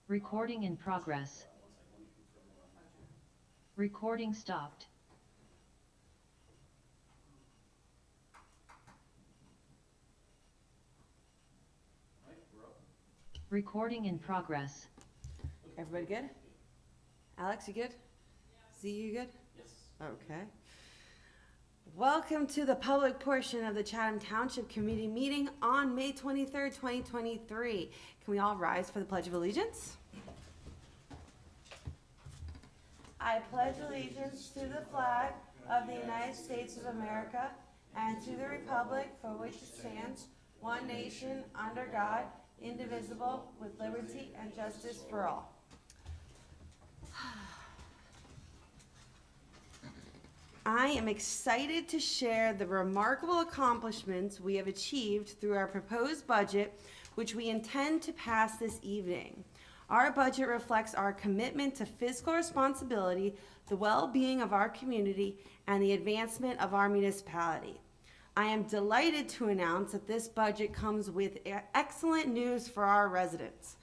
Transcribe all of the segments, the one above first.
Recording in progress. Recording stopped. Recording in progress. Everybody good? Alex, you good? Z, you good? Yes. Okay. Welcome to the public portion of the Chatham Township Committee meeting on May 23rd, 2023. Can we all rise for the Pledge of Allegiance? I pledge allegiance to the flag of the United States of America and to the republic for which it stands, one nation, under God, indivisible, with liberty and justice for all. I am excited to share the remarkable accomplishments we have achieved through our proposed budget, which we intend to pass this evening. Our budget reflects our commitment to fiscal responsibility, the well-being of our community, and the advancement of our municipality. I am delighted to announce that this budget comes with excellent news for our residents.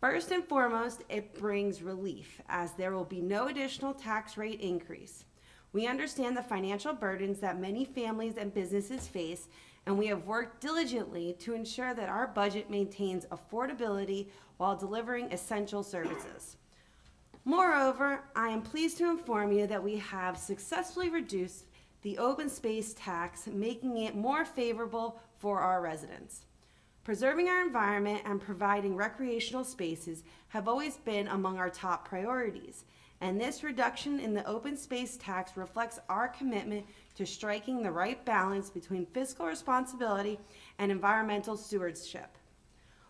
First and foremost, it brings relief, as there will be no additional tax rate increase. We understand the financial burdens that many families and businesses face, and we have worked diligently to ensure that our budget maintains affordability while delivering essential services. Moreover, I am pleased to inform you that we have successfully reduced the open space tax, making it more favorable for our residents. Preserving our environment and providing recreational spaces have always been among our top priorities, and this reduction in the open space tax reflects our commitment to striking the right balance between fiscal responsibility and environmental stewardship.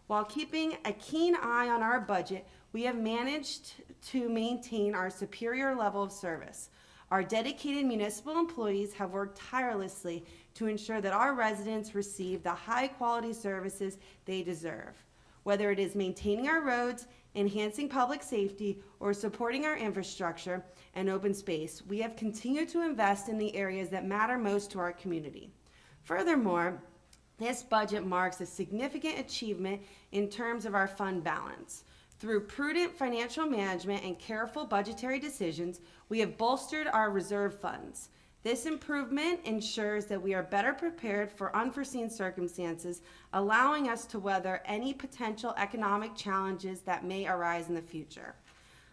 While keeping a keen eye on our budget, we have managed to maintain our superior level of service. Our dedicated municipal employees have worked tirelessly to ensure that our residents receive the high-quality services they deserve. Whether it is maintaining our roads, enhancing public safety, or supporting our infrastructure and open space, we have continued to invest in the areas that matter most to our community. Furthermore, this budget marks a significant achievement in terms of our fund balance. Through prudent financial management and careful budgetary decisions, we have bolstered our reserve funds. This improvement ensures that we are better prepared for unforeseen circumstances, allowing us to weather any potential economic challenges that may arise in the future.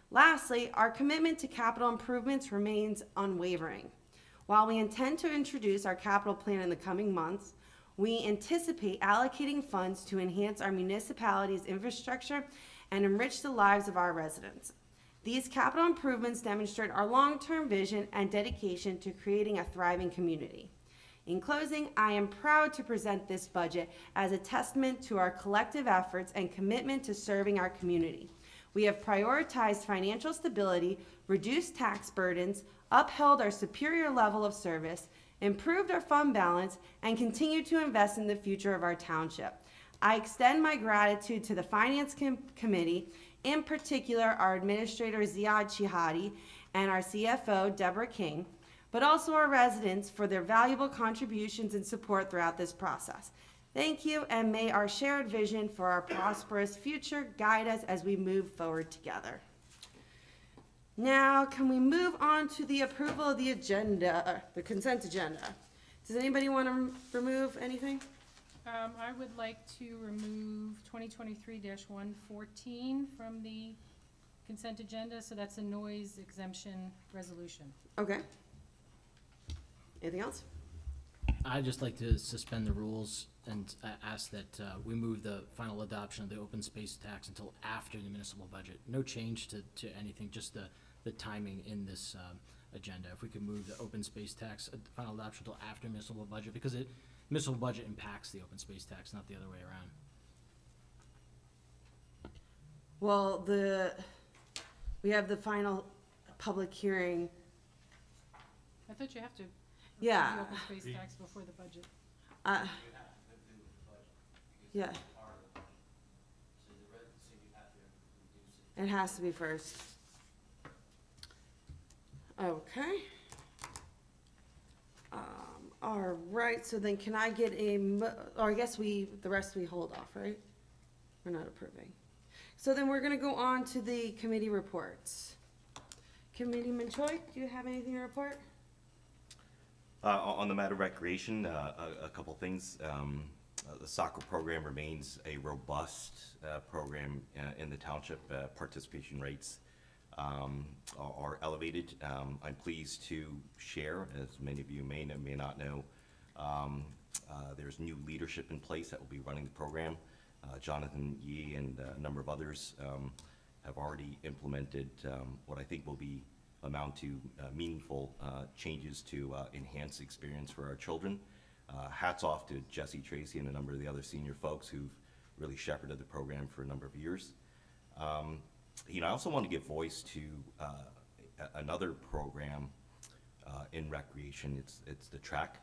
Lastly, our commitment to capital improvements remains unwavering. While we intend to introduce our capital plan in the coming months, we anticipate allocating funds to enhance our municipality's infrastructure and enrich the lives of our residents. These capital improvements demonstrate our long-term vision and dedication to creating a thriving community. In closing, I am proud to present this budget as a testament to our collective efforts and commitment to serving our community. We have prioritized financial stability, reduced tax burdens, upheld our superior level of service, improved our fund balance, and continue to invest in the future of our township. I extend my gratitude to the Finance Committee, in particular our Administrator Ziad Shihadi and our CFO Deborah King, but also our residents for their valuable contributions and support throughout this process. Thank you, and may our shared vision for our prosperous future guide us as we move forward together. Now, can we move on to the approval of the agenda, the consent agenda? Does anybody want to remove anything? I would like to remove 2023-114 from the consent agenda, so that's a noise exemption resolution. Okay. Anything else? I'd just like to suspend the rules and ask that we move the final adoption of the open space tax until after the municipal budget. No change to anything, just the timing in this agenda. If we could move the open space tax final adoption until after municipal budget, because municipal budget impacts the open space tax, not the other way around. Well, we have the final public hearing. I thought you have to approve Yeah. the open space tax before the budget. Yeah. It has to be first. Okay. All right, so then can I get or I guess the rest we hold off, right? We're not approving. So then we're gonna go on to the committee reports. Committeeman Choi, do you have anything to report? On the matter of recreation, a couple things. The soccer program remains a robust program in the township. Participation rates are elevated. I'm pleased to share, as many of you may or may not know, there's new leadership in place that will be running the program. Jonathan Yee and a number of others have already implemented what I think will be amount to meaningful changes to enhance the experience for our children. Hats off to Jesse Tracy and a number of the other senior folks who've really shepherded the program for a number of years. I also want to give voice to another program in recreation. It's the track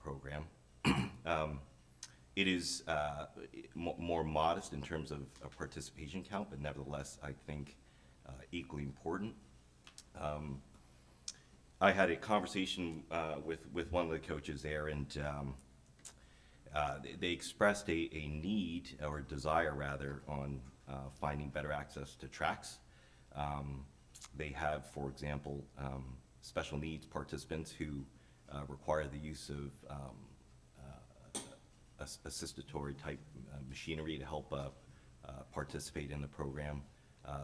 program. It is more modest in terms of participation count, but nevertheless, I think equally important. I had a conversation with one of the coaches there, and they expressed a need, or desire rather, on finding better access to tracks. They have, for example, special needs participants who require the use of assistatory type machinery to help participate in the program,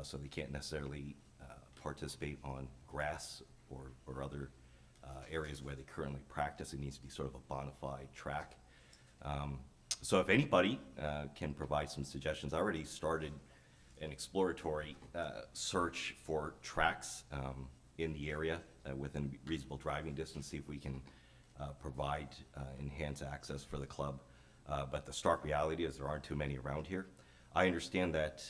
so they can't necessarily participate on grass or other areas where they currently practice. It needs to be sort of a bona fide track. So if anybody can provide some suggestions, I already started an exploratory search for tracks in the area within reasonable driving distance, see if we can provide enhanced access for the club. But the stark reality is there aren't too many around here. I understand that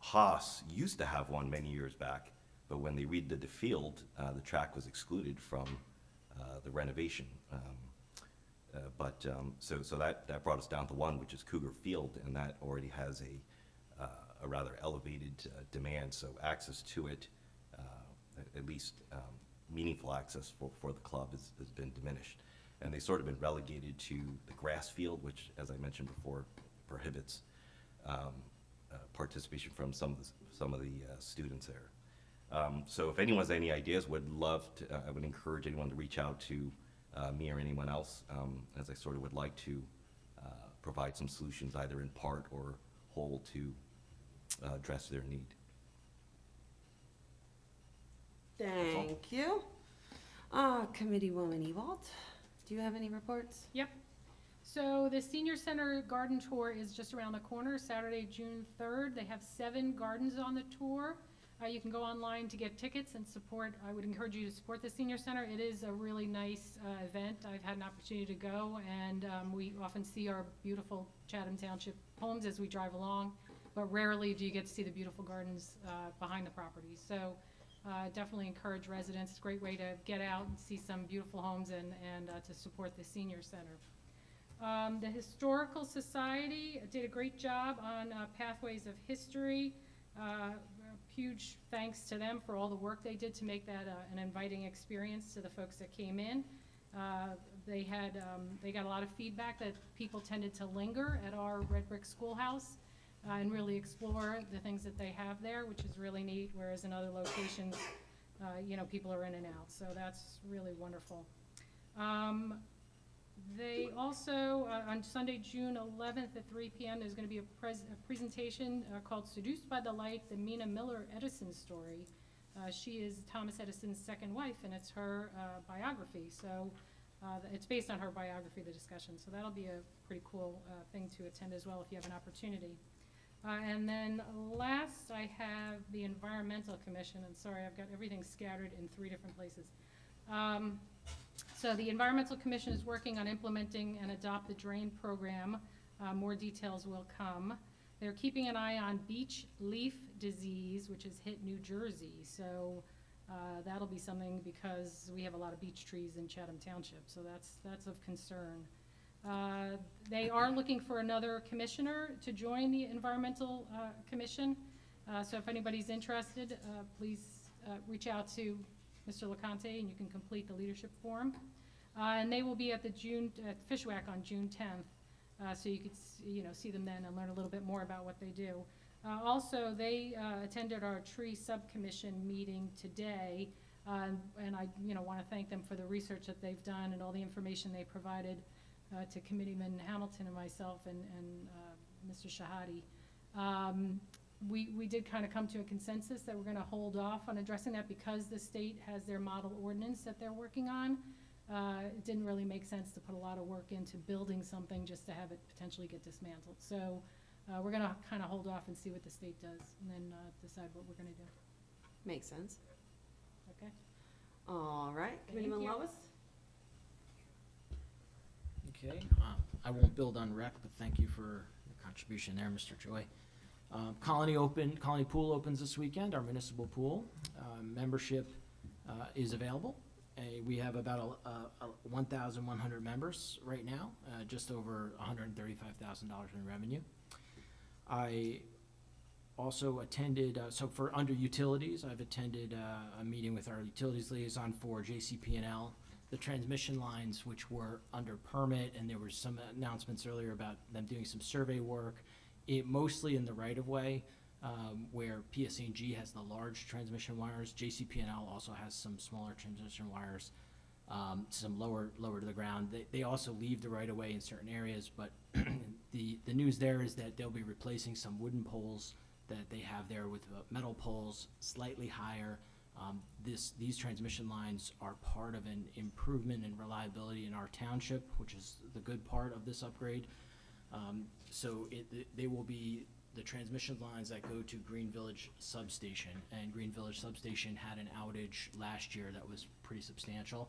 Haas used to have one many years back, but when they redid the field, the track was excluded from the renovation. So that brought us down to one, which is Cougar Field, and that already has a rather elevated demand. So access to it, at least meaningful access for the club, has been diminished. And they sort of been relegated to the grass field, which, as I mentioned before, prohibits participation from some of the students there. So if anyone has any ideas, I would encourage anyone to reach out to me or anyone else, as I sort of would like to provide some solutions, either in part or whole, to address their need. Thank you. Committeewoman Ewald, do you have any reports? Yep. So the Senior Center Garden Tour is just around the corner, Saturday, June 3rd. They have 7 gardens on the tour. You can go online to get tickets and support. I would encourage you to support the Senior Center. It is a really nice event. I've had an opportunity to go, and we often see our beautiful Chatham Township homes as we drive along, but rarely do you get to see the beautiful gardens behind the property. So definitely encourage residents. It's a great way to get out and see some beautiful homes and to support the Senior Center. The Historical Society did a great job on Pathways of History. Huge thanks to them for all the work they did to make that an inviting experience to the folks that came in. They got a lot of feedback that people tended to linger at our Red Brick Schoolhouse and really explore the things that they have there, which is really neat, whereas in other locations, people are in and out. So that's really wonderful. They also, on Sunday, June 11th at 3 p.m., there's going to be a presentation called Seduced by the Light, the Mina Miller Edison story. She is Thomas Edison's second wife, and it's her biography. So it's based on her biography, the discussion. So that'll be a pretty cool thing to attend as well if you have an opportunity. And then last, I have the Environmental Commission. And sorry, I've got everything scattered in 3 different places. So the Environmental Commission is working on implementing and adopt the DRAIN program. More details will come. They're keeping an eye on beech leaf disease, which has hit New Jersey. So that'll be something because we have a lot of beech trees in Chatham Township. So that's of concern. They are looking for another commissioner to join the Environmental Commission. So if anybody's interested, please reach out to Mr. LeConte, and you can complete the leadership form. And they will be at the Fishwack on June 10th. so you could, see them then and learn a little bit more about what they do. Also, they attended our tree subcommission meeting today, and I, want to thank them for the research that they've done and all the information they provided to Committeeman Hamilton and myself and Mr. Shahadi. We did kind of come to a consensus that we're going to hold off on addressing that because the state has their model ordinance that they're working on. It didn't really make sense to put a lot of work into building something just to have it potentially get dismantled. So we're going to kind of hold off and see what the state does and then decide what we're going to do. Makes sense. Okay? All right, Thank Committeeman you. Lois? Okay, I won't build on rec, but thank you for your contribution there, Mr. Joy. Colony Pool opens this weekend, our municipal pool. Membership is available. We have about 1,100 members right now, just over $135,000 in revenue. I also attended, so for under utilities, I've attended a meeting with our utilities liaison for JCP&L. The transmission lines, which were under permit, and there were some announcements earlier about them doing some survey work, mostly in the right-of-way, where PSE&G has the large transmission wires. JCP&L also has some smaller transmission wires, some lower to the ground. They also leave the right-of-way in certain areas, but the news there is that they'll be replacing some wooden poles that they have there with metal poles slightly higher. These transmission lines are part of an improvement in reliability in our township, which is the good part of this upgrade. So they will be the transmission lines that go to Green Village Substation, and Green Village Substation had an outage last year that was pretty substantial,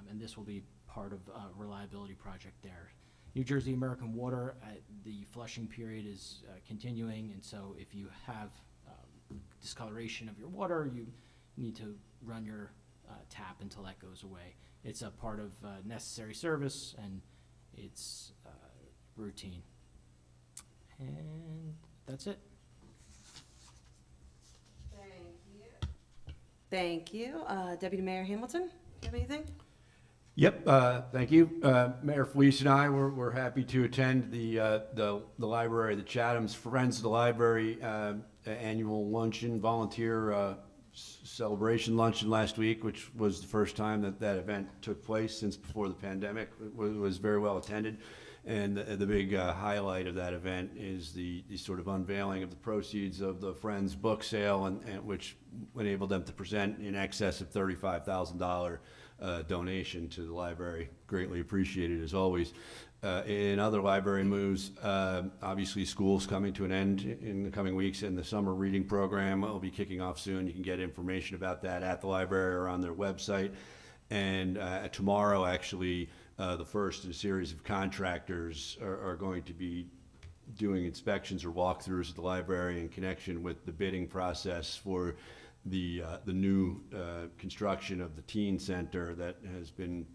and this will be part of a reliability project there. New Jersey American Water, the flushing period is continuing, and so if you have discoloration of your water, you need to run your tap until that goes away. It's a part of necessary service, and it's routine. And that's it. Thank you. Deputy Mayor Hamilton, do you have anything? Yep, thank you. Mayor Felice and I were happy to attend the library, the Chatham's Friends of the Library annual luncheon, volunteer celebration luncheon last week, which was the first time that event took place since before the pandemic. It was very well attended. And the big highlight of that event is the sort of unveiling of the proceeds of the Friends book sale, and which enabled them to present in excess of $35,000 donation to the library. Greatly appreciated as always. In other library moves, obviously school's coming to an end in the coming weeks, and the summer reading program will be kicking off soon. You can get information about that at the library or on their website. And tomorrow, actually, the first in a series of contractors are going to be doing inspections or walkthroughs at the library in connection with the bidding process for the new construction of the teen center that has been,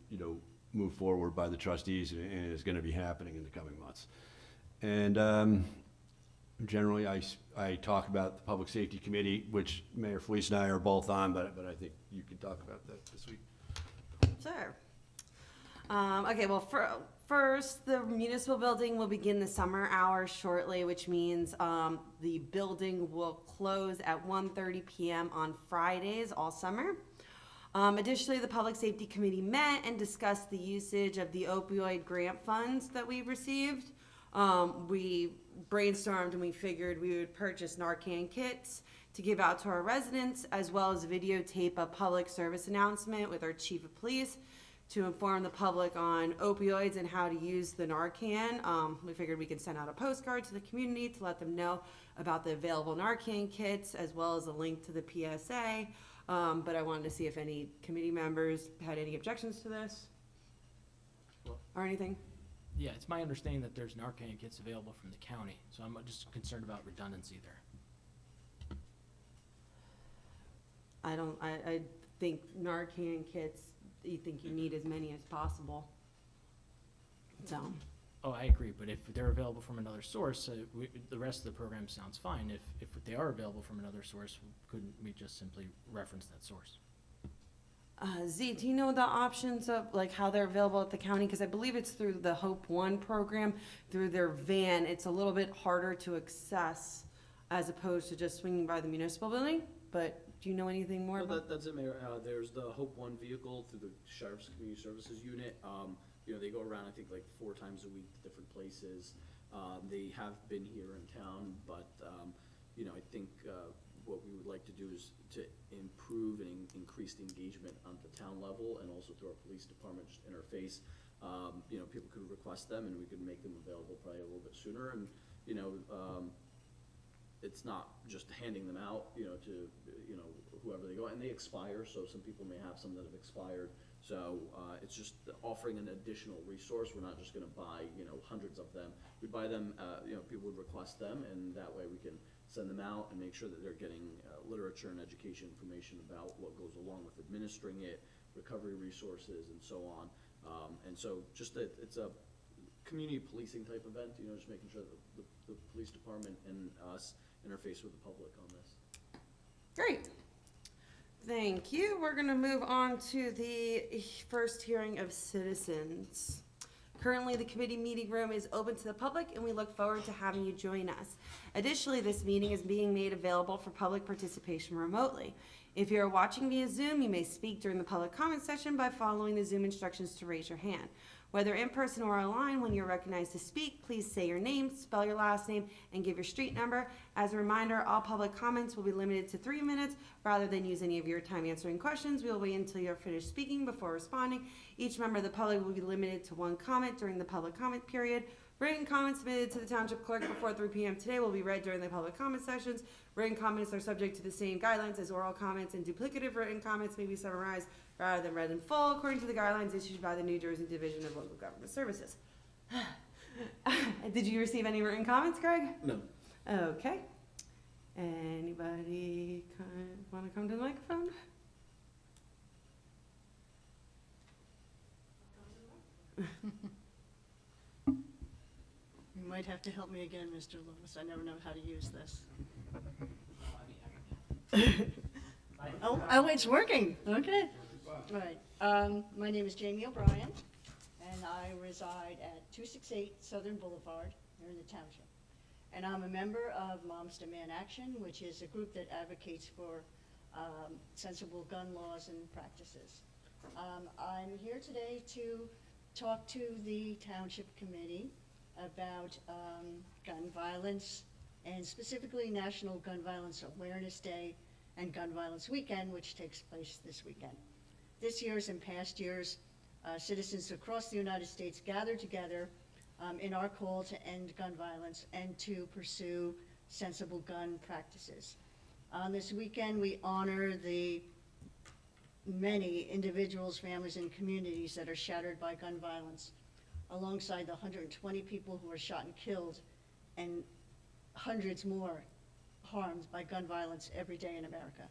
moved forward by the trustees and is going to be happening in the coming months. And generally, I talk about the Public Safety Committee, which Mayor Felice and I are both on, but I think you can talk about that this week. Sure. Okay, well, first, the municipal building will begin the summer hours shortly, which means the building will close at 1:30 p.m. on Fridays all summer. Additionally, the Public Safety Committee met and discussed the usage of the opioid grant funds that we received. We brainstormed and we figured we would purchase Narcan kits to give out to our residents, as well as videotape a public service announcement with our chief of police to inform the public on opioids and how to use the Narcan. We figured we could send out a postcard to the community to let them know about the available Narcan kits, as well as a link to the PSA. But I wanted to see if any committee members had any objections to this or anything. Yeah, it's my understanding that there's Narcan kits available from the county, so I'm just concerned about redundancy there. I think Narcan kits, you think you need as many as possible. So, Oh, I agree, but if they're available from another source, the rest of the program sounds fine. If they are available from another source, couldn't we just simply reference that source? Z, do you know the options of, like, how they're available at the county? Because I believe it's through the Hope One program, through their van. It's a little bit harder to access as opposed to just swinging by the municipal building, but do you know anything more Well, about? that's it, Mayor. There's the Hope One vehicle through the Sheriff's Community Services Unit. You know, they go around, I think, like 4 times a week to different places. They have been here in town, but, you know, I think what we would like to do is to improve and increase the engagement on the town level and also through our police department just interface. You know, people could request them and we could make them available probably a little bit sooner. And, you know, it's not just handing them out, you know, to, you know, whoever they go, and they expire, so some people may have some that have expired. So it's just offering an additional resource. We're not just gonna buy, you know, hundreds of them. We buy them, you know, people would request them, and that way we can send them out and make sure that they're getting literature and education information about what goes along with administering it, recovery resources, and so on. And so just that it's a community policing type event, you know, just making sure that the police department and us interface with the public on this. Great. Thank you. We're going to move on to the first hearing of citizens. Currently, the committee meeting room is open to the public, and we look forward to having you join us. Additionally, this meeting is being made available for public participation remotely. If you are watching via Zoom, you may speak during the public comment session by following the Zoom instructions to raise your hand. Whether in person or online, when you're recognized to speak, please say your name, spell your last name, and give your street number. As a reminder, all public comments will be limited to 3 minutes. Rather than use any of your time answering questions, we will wait until you're finished speaking before responding. Each member of the public will be limited to 1 comment during the public comment period. Written comments submitted to the Township Clerk before 3 p.m. today will be read during the public comment sessions. Written comments are subject to the same guidelines as oral comments, and duplicative written comments may be summarized rather than read in full, according to the guidelines issued by the New Jersey Division of Local Government Services. Did you receive any written comments, Greg? No. Okay. Anybody want to come to the microphone? You might have to help me again, Mr. Lewis. I never know how to use this. Oh, it's working. Okay. All right. My name is Jamie O'Brien, and I reside at 268 Southern Boulevard here in the township. And I'm a member of Moms Demand Action, which is a group that advocates for sensible gun laws and practices. I'm here today to talk to the Township Committee about gun violence, and specifically National Gun Violence Awareness Day and Gun Violence Weekend, which takes place this weekend. This year, as in past years, citizens across the United States gather together in our call to end gun violence and to pursue sensible gun practices. On this weekend, we honor the many individuals, families, and communities that are shattered by gun violence, alongside the 120 people who are shot and killed, and hundreds more harmed by gun violence every day in America.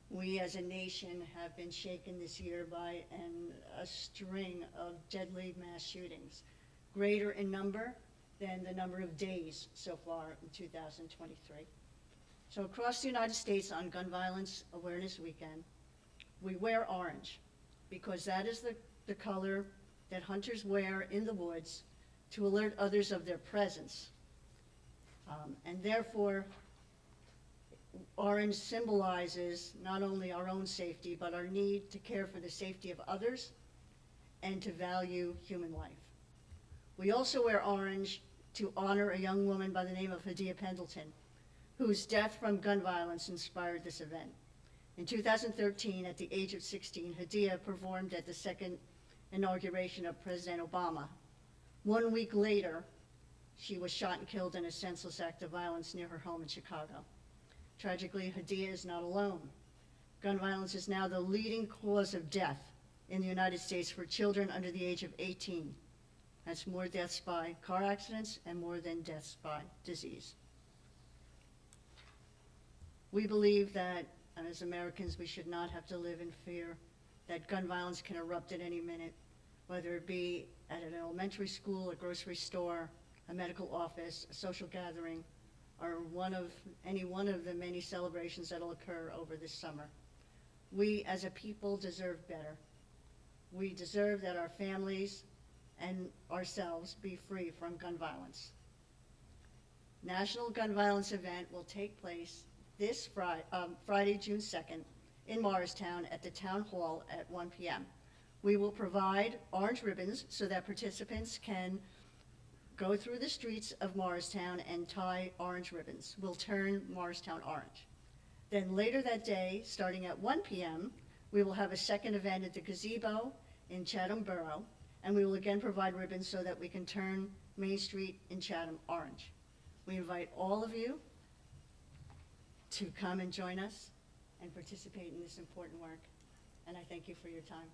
We as a nation have been shaken this year by a string of deadly mass shootings, greater in number than the number of days so far in 2023. So across the United States on Gun Violence Awareness Weekend, we wear orange because that is the color that hunters wear in the woods to alert others of their presence. And therefore, orange symbolizes not only our own safety, but our need to care for the safety of others and to value human life. We also wear orange to honor a young woman by the name of Hadia Pendleton, whose death from gun violence inspired this event. In 2013, at the age of 16, Hadia performed at the second inauguration of President Obama. 1 week later, she was shot and killed in a senseless act of violence near her home in Chicago. Tragically, Hadia is not alone. Gun violence is now the leading cause of death in the United States for children under the age of 18. That's more deaths by car accidents and more than deaths by disease. We believe that, as Americans, we should not have to live in fear that gun violence can erupt at any minute, whether it be at an elementary school, a grocery store, a medical office, a social gathering, or any one of the many celebrations that will occur over this summer. We as a people deserve better. We deserve that our families and ourselves be free from gun violence. National Gun Violence event will take place this Friday, June 2nd, in Morristown at the Town Hall at 1 p.m. We will provide orange ribbons so that participants can go through the streets of Morristown and tie orange ribbons. We'll turn Morristown orange. Then later that day, starting at 1 p.m., we will have a second event at the gazebo in Chatham Borough, and we will again provide ribbons so that we can turn Main Street in Chatham orange. We invite all of you to come and join us and participate in this important work, and I thank you for your time.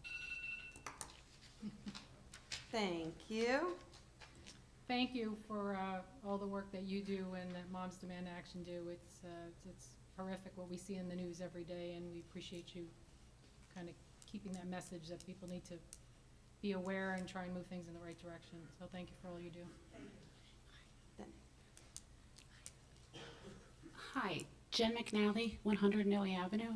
Thank you. Thank you for all the work that you do and that Moms Demand Action do. It's horrific what we see in the news every day, and we appreciate you kind of keeping that message that people need to be aware and try and move things in the right direction. So thank you for all you do. Hi, Jen McNally, 100 Noe Avenue,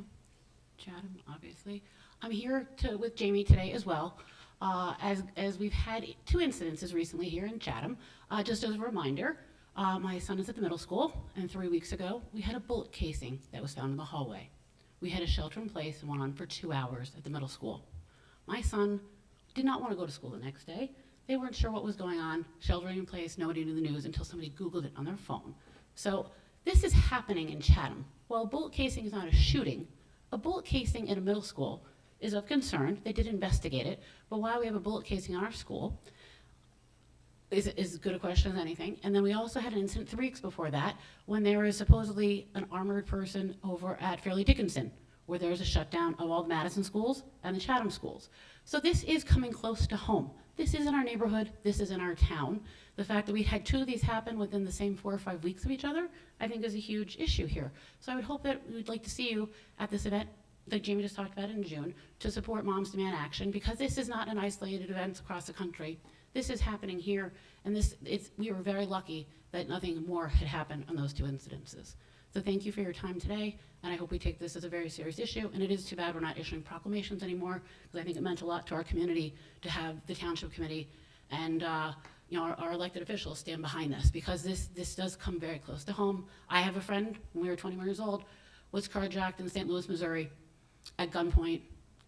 Chatham, obviously. I'm here with Jamie today as well, as we've had 2 incidences recently here in Chatham. Just as a reminder, my son is at the middle school, and 3 weeks ago, we had a bullet casing that was found in the hallway. We had a shelter in place and went on for 2 hours at the middle school. My son did not want to go to school the next day. They weren't sure what was going on, sheltering in place, nobody knew the news until somebody Googled it on their phone. So this is happening in Chatham. While a bullet casing is not a shooting, a bullet casing in a middle school is of concern. They did investigate it, but why we have a bullet casing in our school is as good a question as anything. And then we also had an incident 3 weeks before that when there was supposedly an armored person over at Fairleigh Dickinson, where there was a shutdown of all the Madison schools and the Chatham schools. So this is coming close to home. This is in our neighborhood, this is in our town. The fact that we had 2 of these happen within the same 4 or 5 weeks of each other, I think is a huge issue here. So I would hope that we would like to see you at this event that Jamie just talked about in June to support Moms Demand Action, because this is not an isolated event across the country. This is happening here, and we were very lucky that nothing more had happened on those 2 incidences. So thank you for your time today, and I hope we take this as a very serious issue. And it is too bad we're not issuing proclamations anymore, because I think it meant a lot to our community to have the Township Committee and our elected officials stand behind this, because this does come very close to home. I have a friend, when we were 21 years old, was carjacked in St. Louis, Missouri, at gunpoint,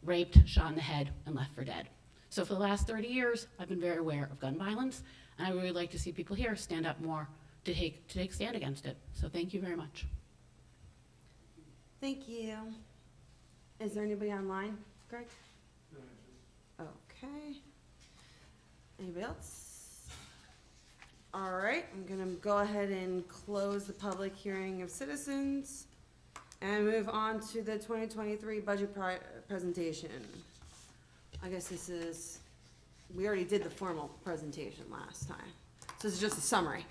raped, shot in the head, and left for dead. So for the last 30 years, I've been very aware of gun violence, and I would really like to see people here stand up more to take stand against it. So thank you very much. Thank you. Is there anybody online, Greg? Okay. Anybody else? All right, I'm gonna go ahead and close the public hearing of citizens and move on to the 2023 budget presentation. I guess we already did the formal presentation last time. So this is just a summary.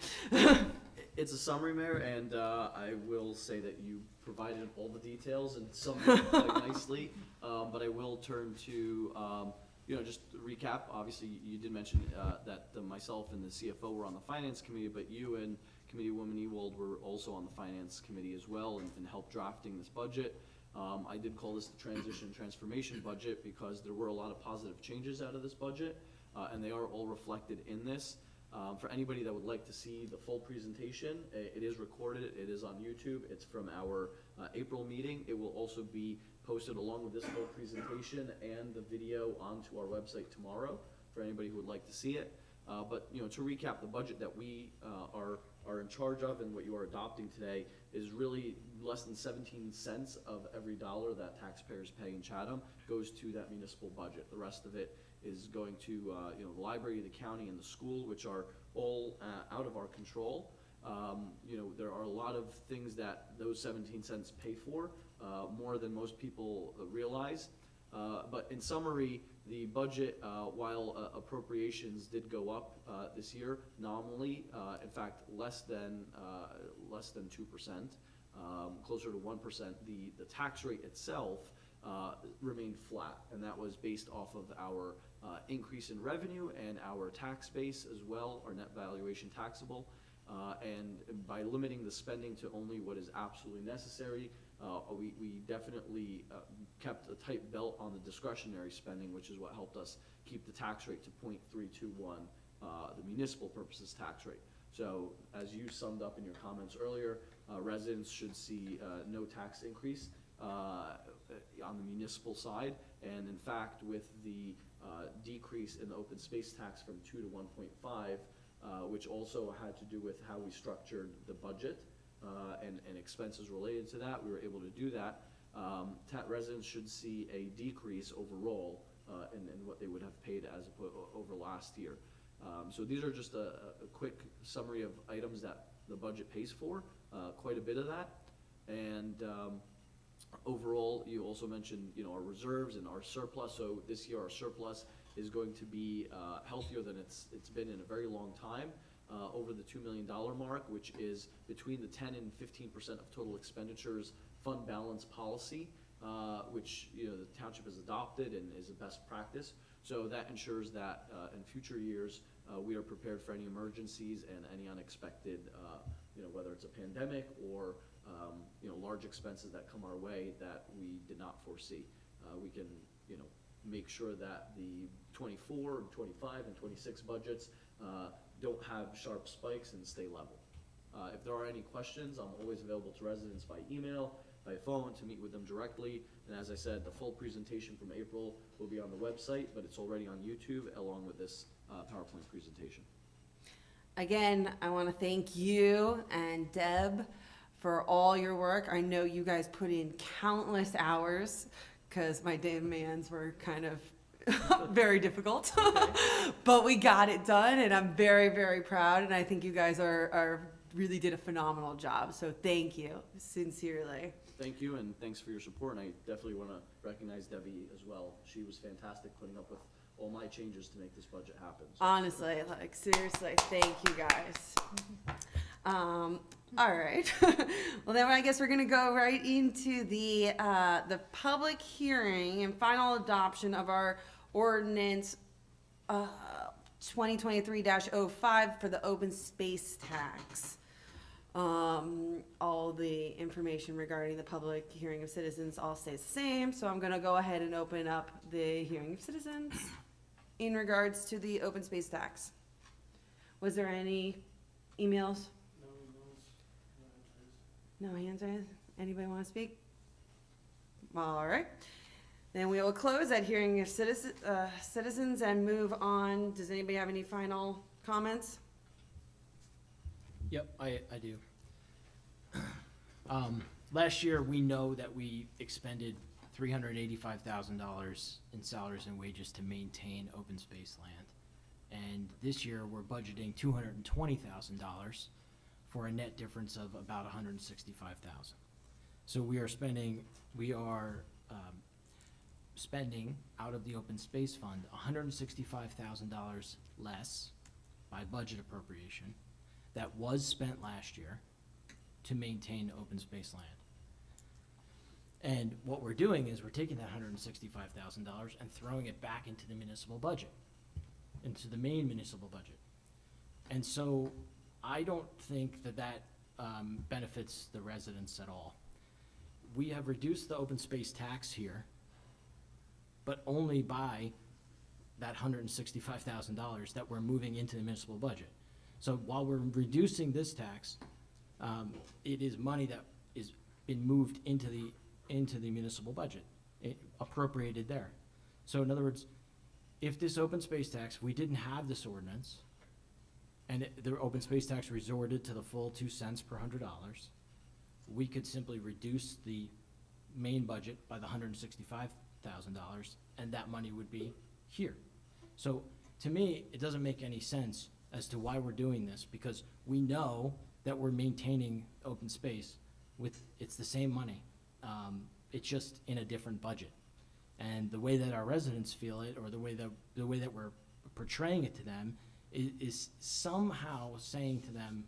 It's a summary, Mayor, and I will say that you provided all the details and summed it up quite nicely. But I will turn to, just to recap. Obviously, you did mention that myself and the CFO were on the Finance Committee, but you and Committeewoman Ewald were also on the Finance Committee as well and helped drafting this budget. I did call this the Transition Transformation Budget because there were a lot of positive changes out of this budget, and they are all reflected in this. For anybody that would like to see the full presentation, it is recorded, it is on YouTube, it's from our April meeting. It will also be posted along with this full presentation and the video onto our website tomorrow for anybody who would like to see it. But to recap, the budget that we are in charge of and what you are adopting today is really less than 17 cents of every dollar that taxpayers pay in Chatham goes to that municipal budget. The rest of it is going to the library, the county, and the school, which are all out of our control. There are a lot of things that those 17 cents pay for, more than most people realize. But in summary, the budget, while appropriations did go up this year nominally, in fact less than 2%, closer to 1%, the tax rate itself remained flat, and that was based off of our increase in revenue and our tax base as well, our net valuation taxable. And by limiting the spending to only what is absolutely necessary, we definitely kept a tight belt on the discretionary spending, which is what helped us keep the tax rate to 0.321, the municipal purposes tax rate. So as you summed up in your comments earlier, residents should see no tax increase on the municipal side. And in fact, with the decrease in the open space tax from 2 to 1.5, which also had to do with how we structured the budget and expenses related to that, we were able to do that. Residents should see a decrease overall in what they would have paid as over last year. So these are just a quick summary of items that the budget pays for, quite a bit of that. And overall, you also mentioned, our reserves and our surplus. So this year, our surplus is going to be healthier than it's been in a very long time, over the $2 million mark, which is between the 10 and 15% of total expenditures fund balance policy, which the township has adopted and is a best practice. So that ensures that in future years we are prepared for any emergencies and any unexpected, whether it's a pandemic or large expenses that come our way that we did not foresee. We can make sure that the 24, and 25, and 26 budgets don't have sharp spikes and stay level. If there are any questions, I'm always available to residents by email, by phone, to meet with them directly. And as I said, the full presentation from April will be on the website, but it's already on YouTube along with this PowerPoint presentation. Again, I want to thank you and Deb for all your work. I know you guys put in countless hours because my demands were kind of very difficult, but we got it done, and I'm very, very proud. And I think you guys are really did a phenomenal job. So thank you, sincerely. Thank you, and thanks for your support. And I definitely want to recognize Debbie as well. She was fantastic putting up with all my changes to make this budget happen. So. Honestly, like seriously, thank you guys. All right. Well, then I guess we're gonna go right into the public hearing and final adoption of our ordinance 2023-05 for the open space tax. All the information regarding the public hearing of citizens all stays the same, so I'm gonna go ahead and open up the hearing of citizens in regards to the open space tax. Was there any emails? No hands raised? Anybody want to speak? All right. Then we will close that hearing of citizens and move on. Does anybody have any final comments? Yep, I do. Last year, we know that we expended $385,000 in salaries and wages to maintain open space land. And this year, we're budgeting $220,000 for a net difference of about $165,000. So we are spending out of the open space fund $165,000 less by budget appropriation that was spent last year to maintain open space land. And what we're doing is we're taking that $165,000 and throwing it back into the municipal budget, into the main municipal budget. And so I don't think that benefits the residents at all. We have reduced the open space tax here, but only by that $165,000 that we're moving into the municipal budget. So while we're reducing this tax, it is money that is been moved into the municipal budget, appropriated there. So in other words, if this open space tax, we didn't have this ordinance, and the open space tax resorted to the full 2 cents per $100, we could simply reduce the main budget by the $165,000, and that money would be here. So to me, it doesn't make any sense as to why we're doing this, because we know that we're maintaining open space with, it's the same money. It's just in a different budget. And the way that our residents feel it, or the way that we're portraying it to them, is somehow saying to them,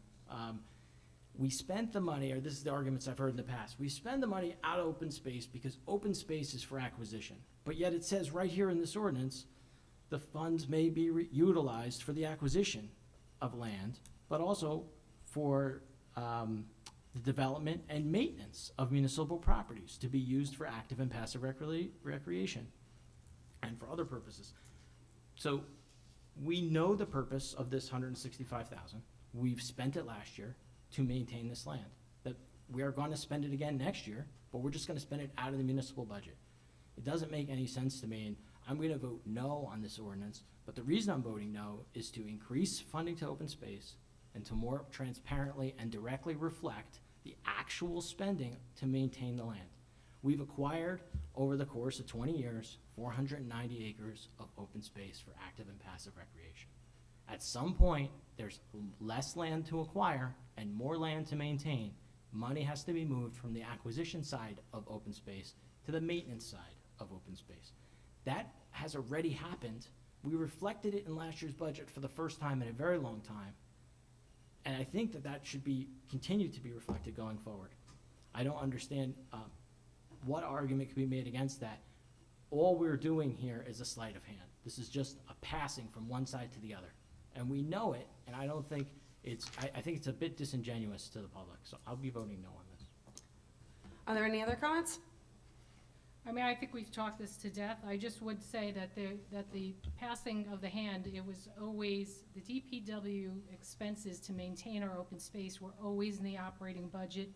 we spent the money, or this is the arguments I've heard in the past, we spend the money out of open space because open space is for acquisition. But yet it says right here in this ordinance, the funds may be utilized for the acquisition of land, but also for the development and maintenance of municipal properties to be used for active and passive recreation and for other purposes. So we know the purpose of this $165,000. We've spent it last year to maintain this land. That we are going to spend it again next year, but we're just going to spend it out of the municipal budget. It doesn't make any sense to me, and I'm going to vote no on this ordinance. But the reason I'm voting no is to increase funding to open space and to more transparently and directly reflect the actual spending to maintain the land. We've acquired, over the course of 20 years, 490 acres of open space for active and passive recreation. At some point, there's less land to acquire and more land to maintain. Money has to be moved from the acquisition side of open space to the maintenance side of open space. That has already happened. We reflected it in last year's budget for the first time in a very long time. And I think that that should be, continue to be reflected going forward. I don't understand what argument could be made against that. All we're doing here is a sleight of hand. This is just a passing from one side to the other. And we know it, and I don't think it's, I think it's a bit disingenuous to the public, so I'll be voting no on this. Are there any other comments? I mean, I think we've talked this to death. I just would say that the passing of the hand, it was always, the DPW expenses to maintain our open space were always in the operating budget.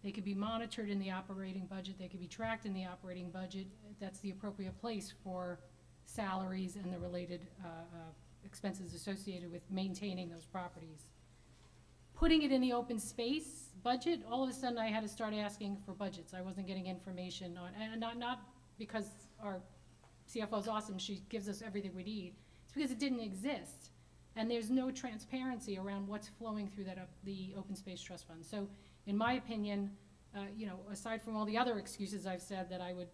They could be monitored in the operating budget. They could be tracked in the operating budget. That's the appropriate place for salaries and the related expenses associated with maintaining those properties. Putting it in the open space budget, all of a sudden I had to start asking for budgets. I wasn't getting information on, and not because our CFO is awesome, she gives us everything we need. It's because it didn't exist. And there's no transparency around what's flowing through that the open space trust fund. So in my opinion, aside from all the other excuses I've said that I would,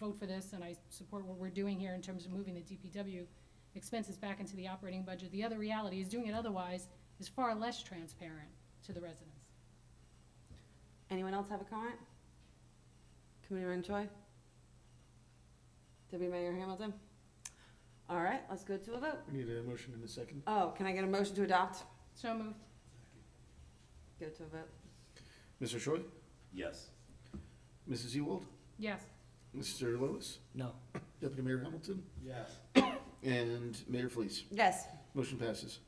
vote for this and I support what we're doing here in terms of moving the DPW expenses back into the operating budget, the other reality is doing it otherwise is far less transparent to the residents. Anyone else have a comment? Committeeman Choi? Deputy Mayor Hamilton? All right, let's go to a vote. We need a motion in a second. Oh, can I get a motion to adopt? So moved. Go to a vote. Mr. Choi? Yes. Mrs. Ewald? Yes. Mr. Lewis? No. Deputy Mayor Hamilton? Yes. And Mayor Fleece? Yes. Motion passes.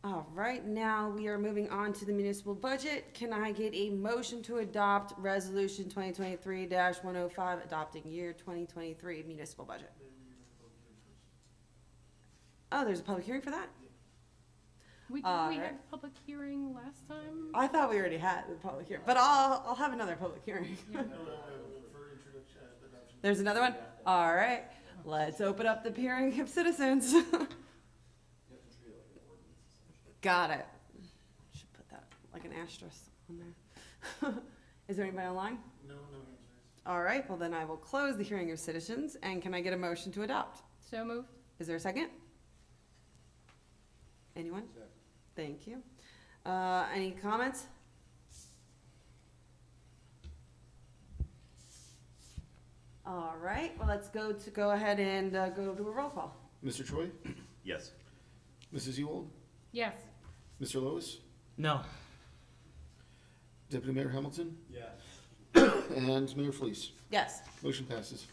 All right, now we are moving on to the municipal budget. Can I get a motion to adopt Resolution 2023-105, adopting year 2023 municipal budget? Oh, there's a public hearing for that? Didn't we right. have a public hearing last time? I thought we already had the public hearing, but I'll have another public hearing. Yeah. There's another one? All right, let's open up the hearing of citizens. Got it. Should put that like an asterisk on there. Is there anybody online? No answers. All right, well then I will close the hearing of citizens, and can I get a motion to adopt? So moved. Is there a second? Anyone? Thank you. Any comments? All right, well, let's go ahead and go to a roll call. Mr. Choi? Yes. Mrs. Ewald? Yes. Mr. Lewis? No. Deputy Mayor Hamilton? Yes. And Mayor Fleece? Yes. Motion passes.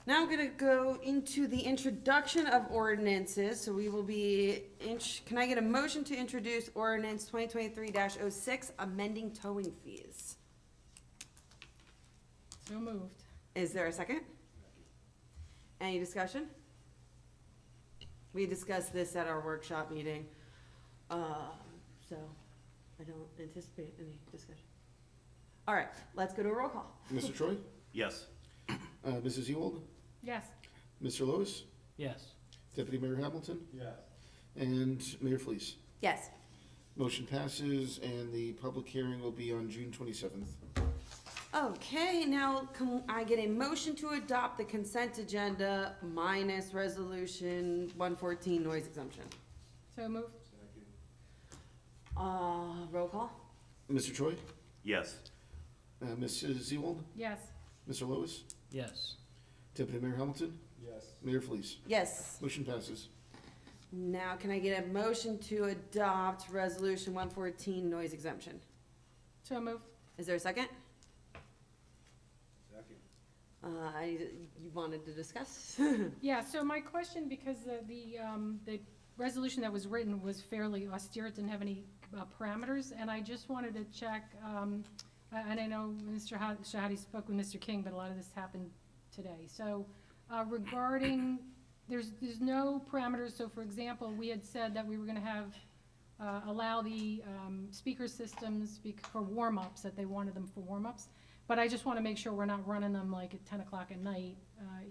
Now I'm gonna go into the introduction of ordinances, so we will be, can I get a motion to introduce ordinance 2023-06, amending towing fees? So moved. Is there a second? Any discussion? We discussed this at our workshop meeting, so I don't anticipate any discussion. All right, let's go to a roll call. Mr. Choi? Yes. Mrs. Ewald? Yes. Mr. Lewis? Yes. Deputy Mayor Hamilton? Yes. And Mayor Fleece? Yes. Motion passes, and the public hearing will be on June 27th. Okay, now can I get a motion to adopt the consent agenda minus resolution 114 noise exemption? So moved. Roll call? Mr. Choi? Yes. Mrs. Ewald? Yes. Mr. Lewis? Yes. Deputy Mayor Hamilton? Yes. Mayor Fleece? Yes. Motion passes. Now, can I get a motion to adopt Resolution 114 noise exemption? So moved. Is there a second? Second. You wanted to discuss? Yeah, so my question, because the resolution that was written was fairly austere, it didn't have any parameters, and I just wanted to check, and I know Mr. Shahadi spoke with Mr. King, but a lot of this happened today. So regarding, there's no parameters, so for example, we had said that we were gonna have, allow the speaker systems for warm-ups, that they wanted them for warm-ups. But I just want to make sure we're not running them like at 10 o'clock at night.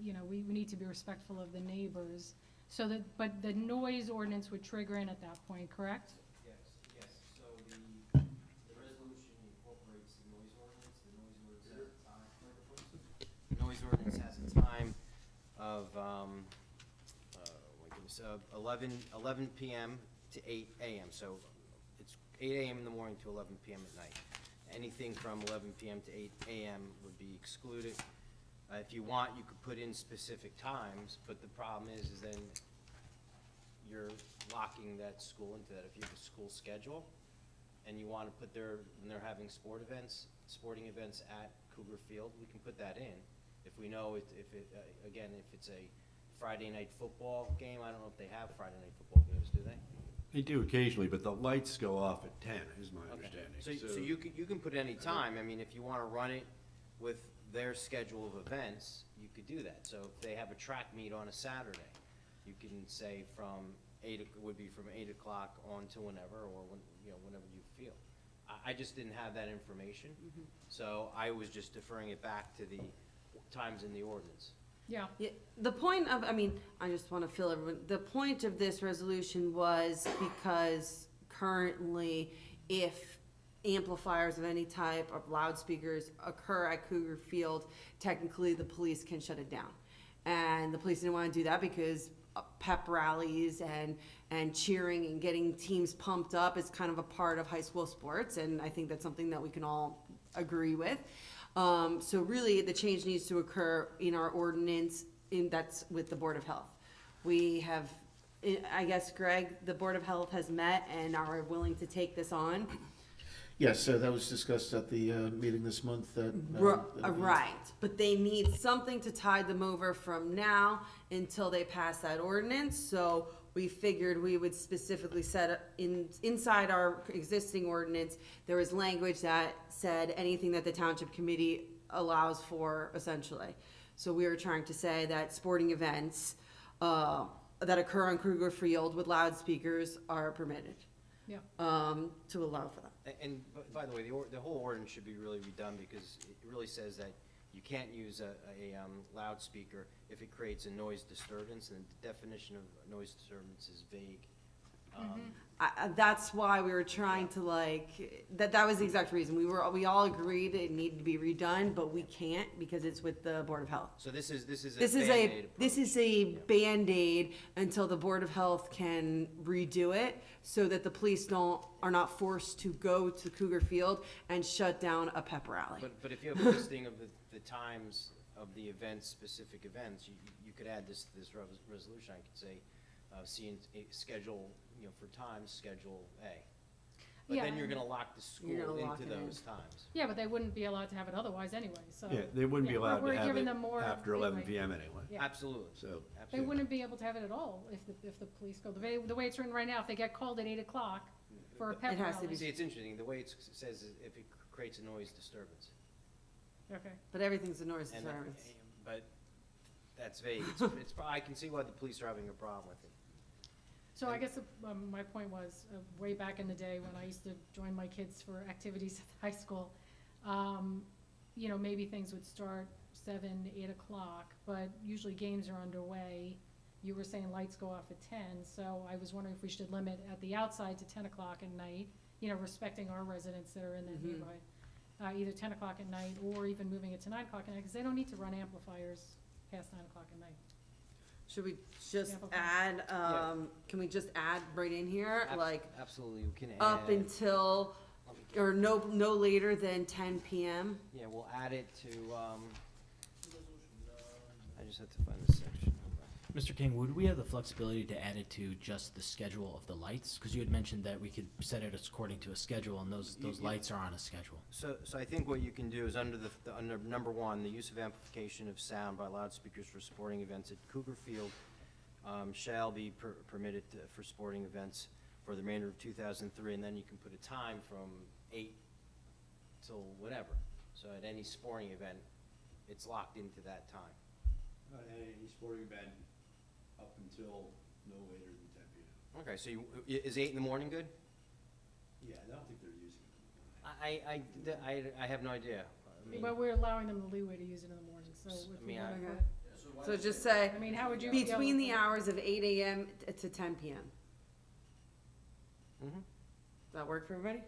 You know, we need to be respectful of the neighbors. So that, but the noise ordinance would trigger in at that point, correct? Yes, yes, so the resolution incorporates the noise ordinance. The noise ordinance has a time of, my goodness, 11 PM to 8 AM. So it's 8 AM in the morning to 11 PM at night. Anything from 11 PM to 8 AM would be excluded. If you want, you could put in specific times, but the problem is then you're locking that school into that. If you have a school schedule and you want to put when they're having sporting events at Cougar Field, we can put that in. If we know again, if it's a Friday night football game, I don't know if they have Friday night football games, do they? They do occasionally, but the lights go off at 10, is my Okay. understanding. So you can put any time. I mean, if you want to run it with their schedule of events, you could do that. So if they have a track meet on a Saturday, you can say it would be from 8 o'clock on to whenever, or whenever you feel. I just didn't have that information, so I was just deferring it back to the times in the ordinance. Yeah. Yeah, the point of, I just want to fill everyone, the point of this resolution was because currently, if amplifiers of any type of loudspeakers occur at Cougar Field, technically the police can shut it down. And the police didn't want to do that because pep rallies and cheering and getting teams pumped up is kind of a part of high school sports, and I think that's something that we can all agree with. So really, the change needs to occur in our ordinance, that's with the Board of Health. We have, I guess, Greg, the Board of Health has met and are willing to take this on. Yes, so that was discussed at the meeting this month. Right, but they need something to tide them over from now until they pass that ordinance. So we figured we would specifically set inside our existing ordinance, there was language that said anything that the Township Committee allows for, essentially. So we were trying to say that sporting events that occur on Kruger Field with loudspeakers are permitted. Yeah. To allow for that. And by the way, the whole ordinance should be really redone because it really says that you can't use a loudspeaker if it creates a noise disturbance, and the definition of noise disturbance is vague. That's why we were trying to that was the exact reason. We all agreed it needed to be redone, but we can't because it's with the Board of Health. So this is a Band-Aid until the Board of Health can redo it so that the police are not forced to go to Cougar Field and shut down a pep rally. But if you have a listing of the times of the events, specific events, you could add this resolution. I could say, schedule, for times, Schedule A. But Yeah, then you're gonna lock the school into those times. Yeah, but they wouldn't be allowed to have it otherwise anyway, so. Yeah, they wouldn't be allowed to we're have giving it them more after 11 leeway. PM anyway. Yeah. Absolutely. So, They Absolutely. wouldn't be able to have it at all if the police go, the way it's written right now, if they get called at 8 o'clock for a pep It has to rally. be- See, it's interesting, the way it says is if it creates a noise disturbance. Okay. But everything's a noise And disturbance. but that's vague. I can see why the police are having a problem with it. So I guess my point was, way back in the day when I used to join my kids for activities at high school, maybe things would start 7, 8 o'clock, but usually games are underway. You were saying lights go off at 10, so I was wondering if we should limit at the outside to 10 o'clock at night, respecting our residents that are in that neighborhood. Either 10 o'clock at night or even moving it to 9 o'clock at night, because they don't need to run amplifiers past 9 o'clock at night. Should we just Amplify. add, Yeah. can we just add right in here, Absolutely, we can add. up until, or no later than 10 PM? Yeah, we'll add it to, I just have to find the section. Mr. King, would we have the flexibility to add it to just the schedule of the lights? Because you had mentioned that we could set it according to a schedule, and those lights are on a schedule. So I think what you can do is under under number one, the use of amplification of sound by loudspeakers for sporting events at Cougar Field shall be permitted for sporting events for the remainder of 2003, and then you can put a time from 8 till whatever. So at any sporting event, it's locked into that time. Any sporting event up until no later than 10 p.m. Okay, so is 8 in the morning good? Yeah, I don't think they're using it. I have no idea. But we're allowing them the leeway to use it in the morning, so if I we mean, wanna Okay. put- So just say, I mean, how would you feel? between the if- hours of 8 AM to 10 PM. Mhm. Does that work for everybody?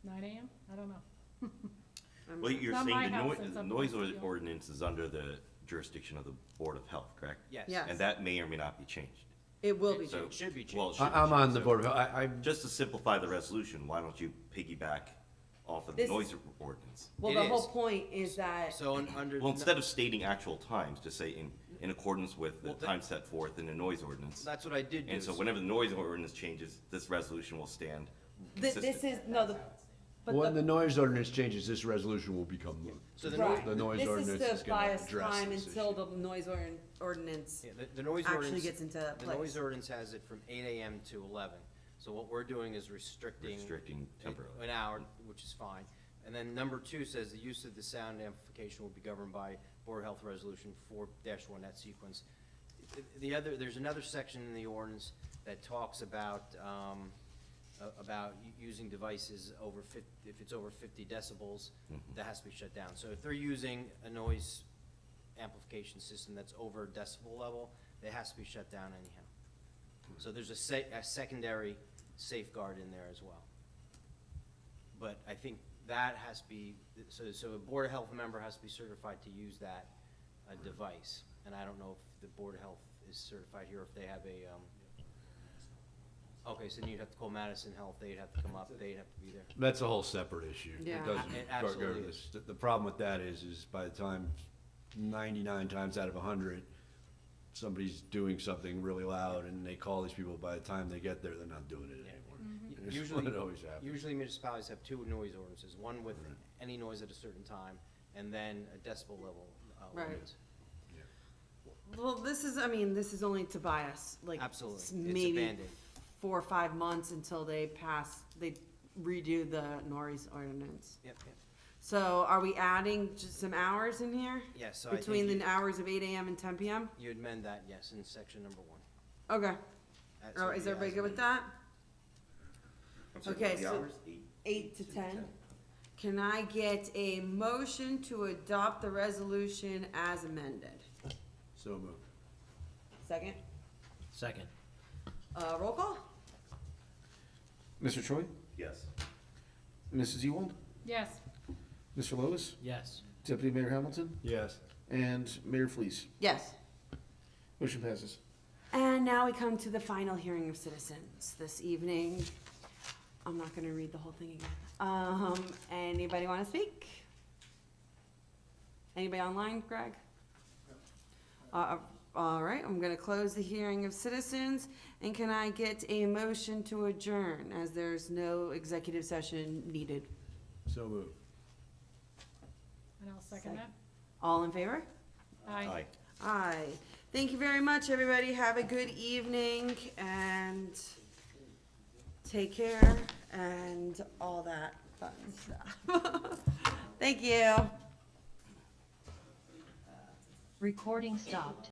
9 AM? I don't know. Well, you're Not saying my the house, noise, it's the up noise on the field. ordinance is under the jurisdiction of the Board of Health, correct? Yes. Yeah. And that may or may not be changed. It will be So- changed. It should be changed. Well, it should be I'm on changed. the So Board of Health. I'm Just to simplify the resolution, why don't you piggyback off of the This- noise ordinance? Well, It the is. whole point is that, So under. Well, instead of stating actual times, just say in accordance with the Well, time set forth in the noise ordinance. That's what I did do. And so whenever the noise ordinance changes, this resolution will stand this consistent. is, no, but when the. the noise ordinance changes, this resolution will become moot. So the Right. The noise ordinance This is is to gonna buy us address time this until issue. the noise ordinance Yeah, the noise actually ordinance. gets into The place. noise ordinance has it from 8 AM to 11. So what we're doing is restricting. Restricting temporarily. An hour, which is fine. And then number 2 says the use of the sound amplification will be governed by Board of Health Resolution 4-1, that sequence. There's another section in the ordinance that talks about using devices over 50, if it's over 50 decibels, that has to be shut down. So if they're using a noise amplification system that's over a decibel level, it has to be shut down anyhow. So there's a secondary safeguard in there as well. But I think that has to be, so a Board of Health member has to be certified to use that device. And I don't know if the Board of Health is certified here, if they have a, okay, so then you'd have to call Madison Health, they'd have to come up, they'd have to be there. That's a whole separate issue. Yeah. It doesn't It go absolutely to is. this. The problem with that is by the time 99 times out of 100, somebody's doing something really loud and they call these people, by the time they get there, they're not doing it Yeah. anymore. Mm-hmm. It's Usually, what always happens. usually municipalities have 2 noise ordinances, one with any noise at a certain time, and then a decibel level Right. ordinance. Well, this is only to buy us, like, Absolutely. It's a maybe Band-Aid. 4 or 5 months until they redo the noise ordinance. Yep, yep. So are we adding just some hours in here? Yes, so I think Between the you- hours of 8 AM and 10 PM? You amend that, yes, in section number 1. Okay. So Is the everybody as good with amended. that? I'm sorry, Okay, the so hours? 8 to 10? Can I get a motion to adopt the resolution as amended? So moved. Second? Second. Roll call? Mr. Choi? Yes. Mrs. Ewald? Yes, Mr. Lois? Yes. Deputy Mayor Hamilton? Yes. And Mayor Fleece. Yes. Motion passes. And now we come to the final hearing of citizens this evening. I'm not gonna read the whole thing again. Anybody wanna speak? Anybody online, Greg? All right, I'm gonna close the hearing of citizens, and can I get a motion to adjourn, as there's no executive session needed? So moved. and I'll second that. All in favor? Aye. Aye. Thank you very much, everybody. Have a good evening, and take care, and all that fun stuff. Thank you. Recording stopped.